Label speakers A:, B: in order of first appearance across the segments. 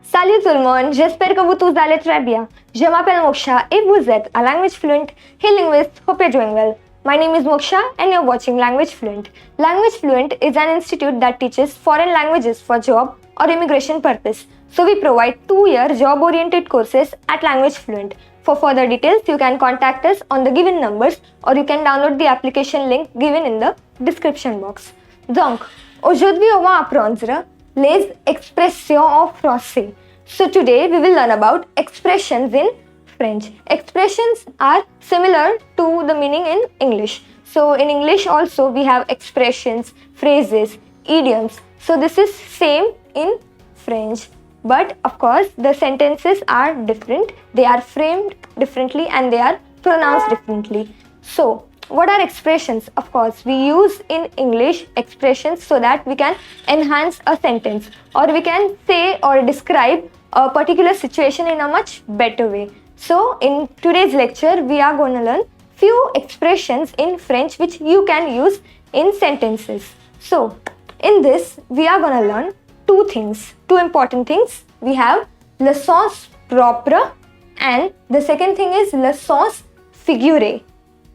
A: Salut tout le monde, j'espère que vous tous allez très bien. Je m'appelle Moksha et vous êtes à Language Fluent, hey linguist, hope you're doing well. My name is Moksha and you're watching Language Fluent. Language Fluent is an institute that teaches foreign languages for job or immigration purpose. So we provide 2-year job-oriented courses at Language Fluent. For further details, you can contact us on the given numbers or you can download the application link given in the description box. Donc, aujourd'hui on va apprendre les expressions en français. So today we will learn about expressions in French. Expressions are similar to the meaning in English. So in English also we have expressions, phrases, idioms. So this is same in French. But of course the sentences are different. They are framed differently and they are pronounced differently. So what are expressions? Of course, we use in English expressions so that we can enhance a sentence or we can say or describe a particular situation in a much better way. So in today's lecture, we are going to learn few expressions in French which you can use in sentences. So in this, we are going to learn two important things. We have le sens propre and the second thing is le sens figuré.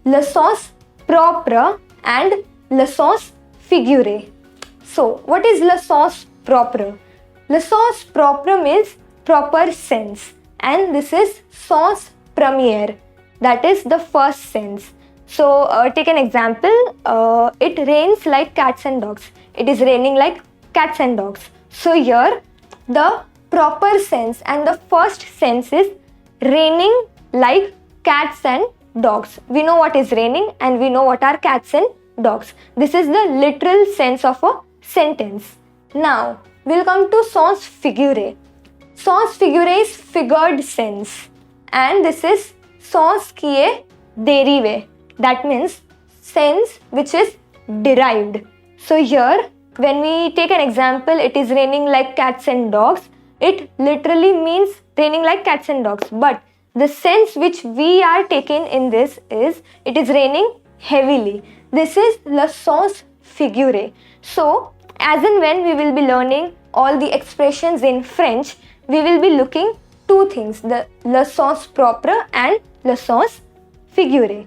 A: Le sens propre and le sens figuré. So, what is le sens propre? Le sens propre means proper sense and this is sens premier, that is the first sense. So, take an example, it rains like cats and dogs. It is raining like cats and dogs. So, here the proper sense and the first sense is raining like cats and dogs. We know what is raining and we know what are cats and dogs. This is the literal sense of a sentence. Now, we'll come to sens figuré. Sens figuré is figured sense and this is sens qui est dérivé. That means sense which is derived. So here, when we take an example, it is raining like cats and dogs. It literally means raining like cats and dogs. But the sense which we are taking in this is it is raining heavily. This is le sens figuré. So, as and when we will be learning all the expressions in French, we will be looking two things, the le sens propre and le sens figuré.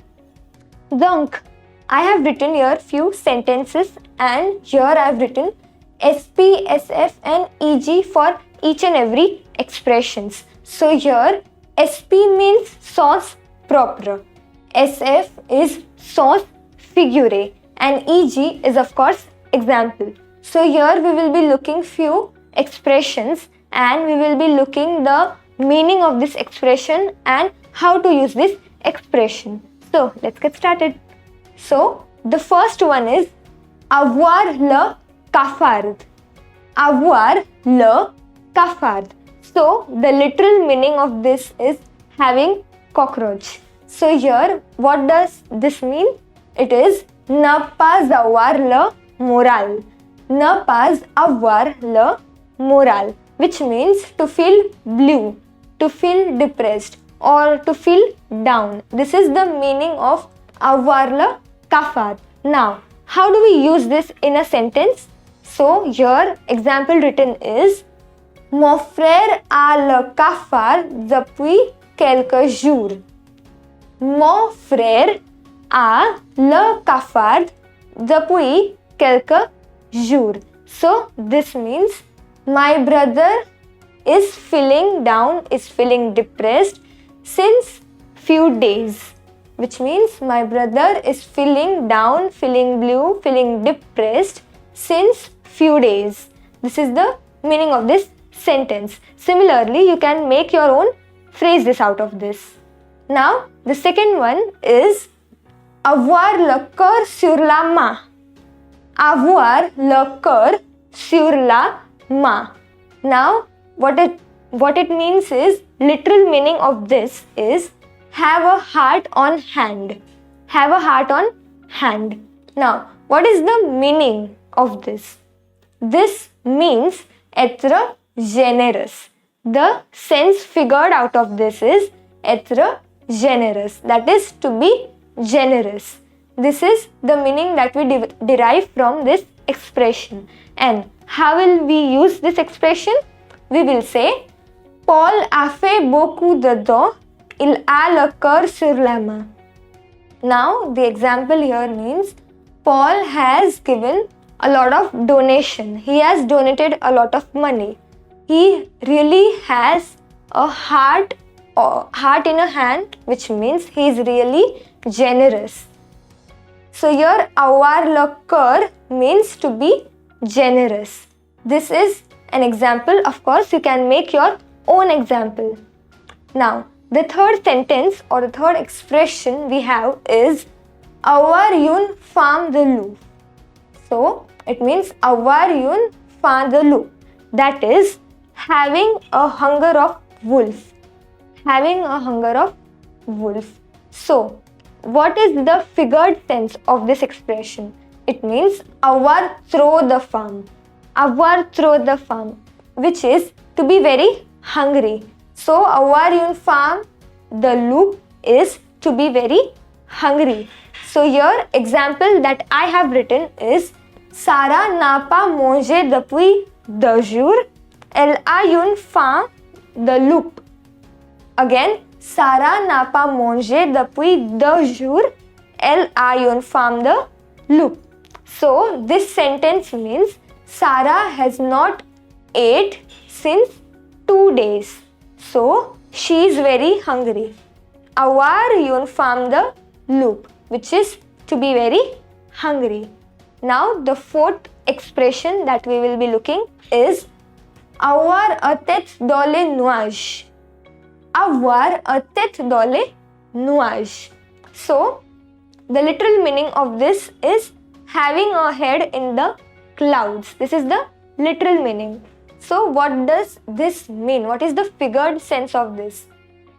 A: Donc, I have written here few sentences and here I have written SP, SF and EG for each and every expressions. So here SP means sens propre, SF is sens figuré and EG is of course example. So here we will be looking few expressions and we will be looking the meaning of this expression and how to use this expression. So let's get started. So the first one is avoir le cafard. Avoir le cafard. So the literal meaning of this is having cockroach. So here what does this mean? It is ne pas avoir le moral. Ne pas avoir le moral, which means to feel blue, to feel depressed or to feel down. This is the meaning of avoir le cafard. Now, how do we use this in a sentence? So here example written is Mon frère a le cafard depuis quelques jours. Mon frère a le cafard depuis quelques jours. So this means my brother is feeling down, is feeling depressed since few days. Which means my brother is feeling down, feeling blue, feeling depressed since few days. This is the meaning of this sentence. Similarly, you can make your own phrases out of this. Now, the second one is avoir le cœur sur la main. Avoir le cœur sur la main. Now, what it means is, literal meaning of this is have a heart on hand. Have a heart on hand. Now, what is the meaning of this? This means être generous. The sense figured out of this is être generous. That is to be generous. This is the meaning that we derive from this expression. And how will we use this expression? We will say Paul a fait beaucoup de dons. Il a le cœur sur la main. Now, the example here means Paul has given a lot of donation. He has donated a lot of money. He really has a heart in a hand, which means he is really generous. So here, avoir le cœur means to be generous. This is an example. Of course, you can make your own example. Now, the third sentence or the third expression we have is avoir une faim de loup. So, it means avoir une faim de loup. That is having a hunger of wolf. Having a hunger of wolf. So, what is the figured sense of this expression? It means avoir trop de faim. Avoir trop de faim, which is to be very hungry. So, avoir une faim de loup is to be very hungry. So, here example that I have written is Sarah n'a pas mangé depuis 2 jours. Elle a une faim de loup. Again, Sarah n'a pas mangé depuis 2 jours. Elle a une faim de loup. So, this sentence means Sarah has not ate since 2 days. So, she is very hungry. Avoir une faim de loup, which is to be very hungry. Now, the fourth expression that we will be looking is avoir a tête dans les nuages. Avoir a tête dans les nuages. So, the literal meaning of this is having a head in the clouds. This is the literal meaning. So, what does this mean? What is the figured sense of this?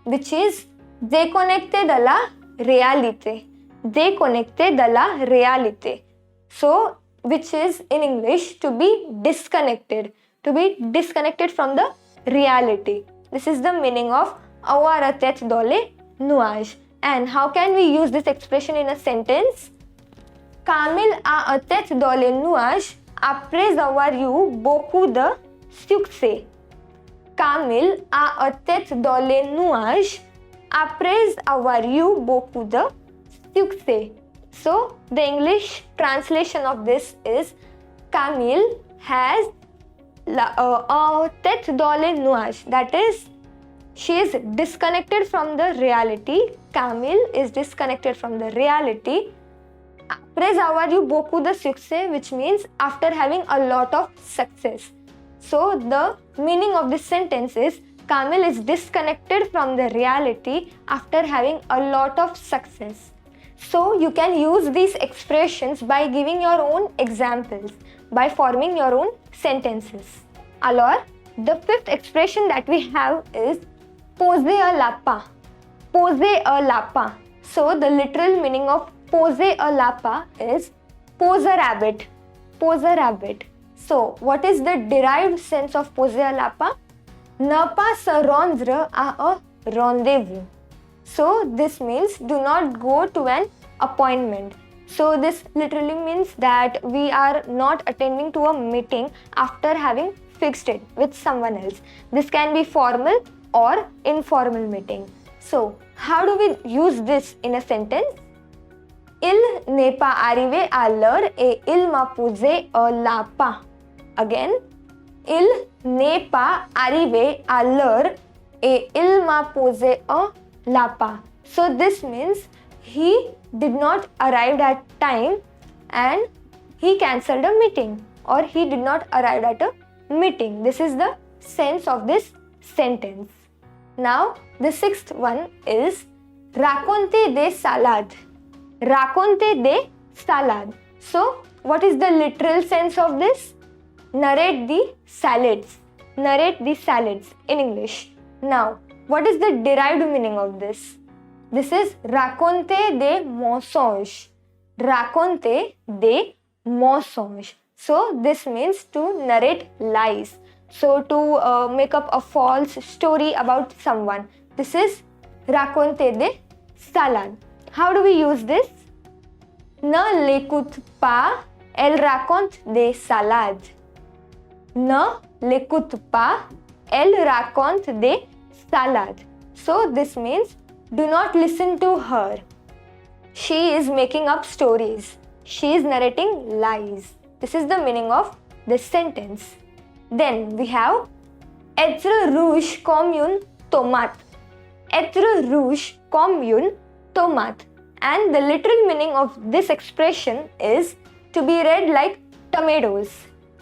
A: Which is déconnecté de la réalité. Déconnecté de la réalité. So, which is in English to be disconnected. To be disconnected from the reality. This is the meaning of avoir a tête dans les nuages. And how can we use this expression in a sentence? Camille a une tête dans les nuages après avoir eu beaucoup de succès. Camille a une tête dans les nuages après avoir eu beaucoup de succès. So, the English translation of this is Camille has a tête dans les nuages. That is, she is disconnected from the reality. Camille is disconnected from the reality. Après avoir eu beaucoup de succès, which means after having a lot of success. So, the meaning of this sentence is Camille is disconnected from the reality after having a lot of success. So, you can use these expressions by giving your own examples, by forming your own sentences. Alors, the fifth expression that we have is poser un lapin. Poser un lapin. So, the literal meaning of poser un lapin is pose a rabbit. Pose a rabbit. So, what is the derived sense of poser un lapin? Ne pas se rendre à un rendez-vous. So, this means do not go to an appointment. So, this literally means that we are not attending to a meeting after having fixed it with someone else. This can be formal or informal meeting. So, how do we use this in a sentence? Il n'est pas arrivé à l'heure et il m'a posé un lapin. Again, il n'est pas arrivé à l'heure et il m'a posé un lapin. So, this means he did not arrive at time and he cancelled a meeting, or he did not arrive at a meeting. This is the sense of this sentence. Now, the sixth one is raconter des salades. Raconter des salades. So, what is the literal sense of this? Narrate the salads. Narrate the salads in English. Now, what is the derived meaning of this? This is raconter des mensonges. Raconter des mensonges. So, this means to narrate lies. So, to make up a false story about someone. This is raconter des salades. How do we use this? Ne l'écoute pas, elle raconte des salades. Ne l'écoute pas, Elle raconte des salades. So this means do not listen to her. She is making up stories. She is narrating lies. This is the meaning of this sentence. Then we have 𝗙𝗃 rouge tomate. 𝗙𝗃 rouge tomate. And the literal meaning of this expression is to be read like tomatoes.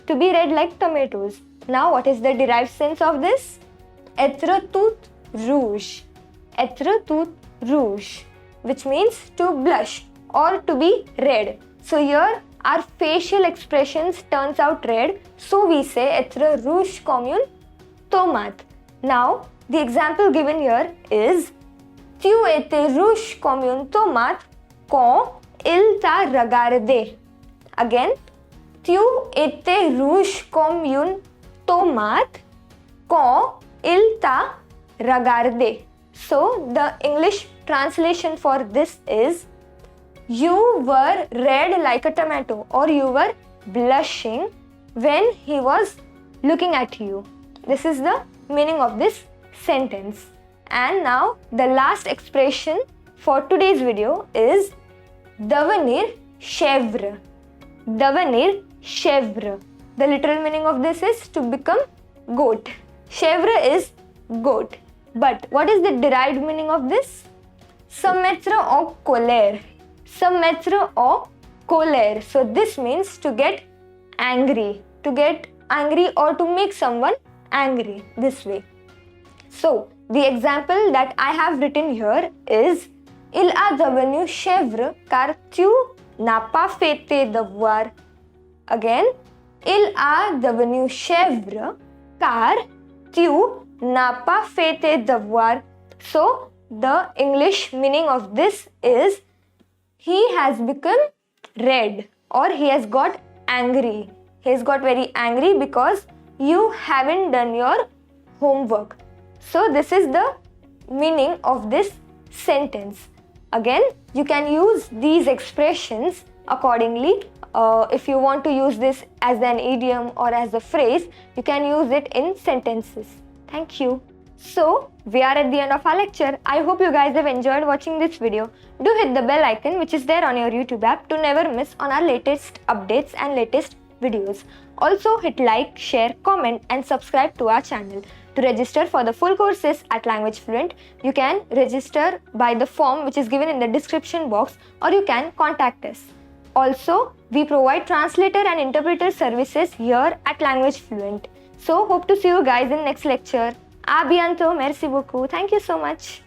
A: To be read like tomatoes. Now what is the derived sense of this? 𝗙𝗃 rouge. 𝗙𝗃 rouge, which means to blush or to be red. So here our facial expressions turns out red. So we say 𝗙𝗃 rouge tomate. Now the example given here is Tu étais rouge comme une tomate quand il t'a regardé. Again, tu étais rouge comme une tomate quand il t'a regardé. So the English translation for this is you were red like a tomato, or you were blushing when he was looking at you. This is the meaning of this sentence. And now the last expression for today's video is devenir chèvre. Devenir chèvre. The literal meaning of this is to become goat. Chèvre is goat. But what is the derived meaning of this? Se mettre en colère. Se mettre en colère. So this means to get angry. To get angry or to make someone angry this way. So the example that I have written here is Il a devenu chèvre car tu n'as pas fait tes devoirs. Again, Il a devenu chèvre car tu n'as pas fait tes devoirs. So the English meaning of this is he has become red, or he has got angry. He has got very angry because you haven't done your homework. So this is the meaning of this sentence. Again, you can use these expressions accordingly. If you want to use this as an idiom or as a phrase, you can use it in sentences. Thank you. So we are at the end of our lecture. I hope you guys have enjoyed watching this video. Do hit the bell icon which is there on your YouTube app to never miss on our latest updates and latest videos. Also hit like, share, comment and subscribe to our channel. To register for the full courses at Language Fluent, you can register by the form which is given in the description box, or you can contact us. Also, we provide translator and interpreter services here at Language Fluent. So hope to see you guys in next lecture. À bientôt. Merci beaucoup. Thank you so much.